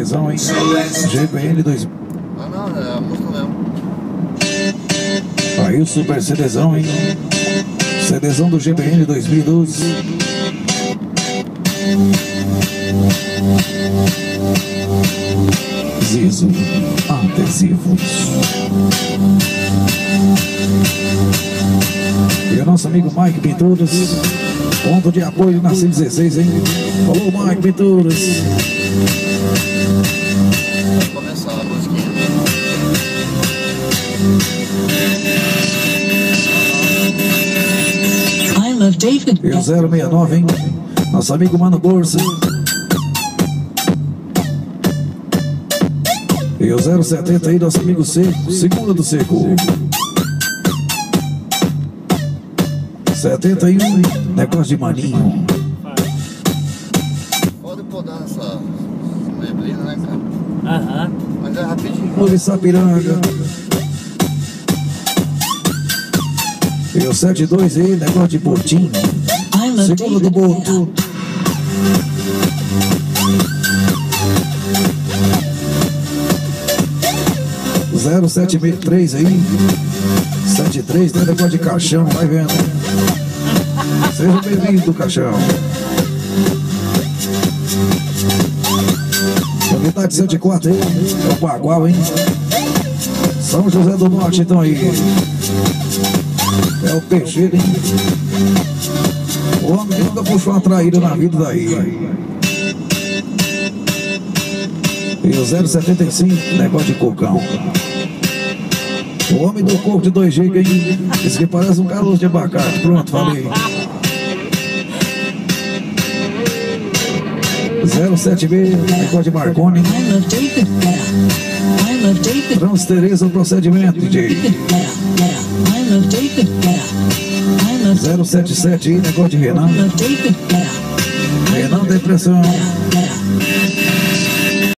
CDzão, hein? GBN 2000. Ah, não, é a música mesmo. Aí o super CDzão, hein? CDzão do GBN 2012. Zizo Adesivos. E o nosso amigo Mike Pinturas, ponto de apoio na 116, hein? Falou, Mike Pinturas. Vai começar a musiquinha. I love David. E o 069, hein? Nosso amigo Mano Borsa. E o 070 aí, nosso amigo Seco, segunda do Seco. 71, negócio de maninho. Pode podar essa neblina, né, cara? Aham. Mas é rapidinho. Olha Sapiranga. E o 72 aí, negócio de botinho. I love Segunda do David. Boto. O 073 aí. 73, né? Negócio de caixão, vai vendo. Seja bem-vindo, caixão. Unidade 104 aí, é o Bagual, hein? São José do Norte, então aí. É o Peixeiro, hein? O homem que nunca puxou uma traíra na vida daí. E o 075, negócio de cocão. O homem do corpo de 2 GB, hein? Esse que parece um caroço de abacate. Pronto, falei. 076, negócio de Marconi. I love David. I love David. Transtereza o procedimento, DJ. I love David. I love 077 aí, negócio de Renan. David. Renan Depressão. I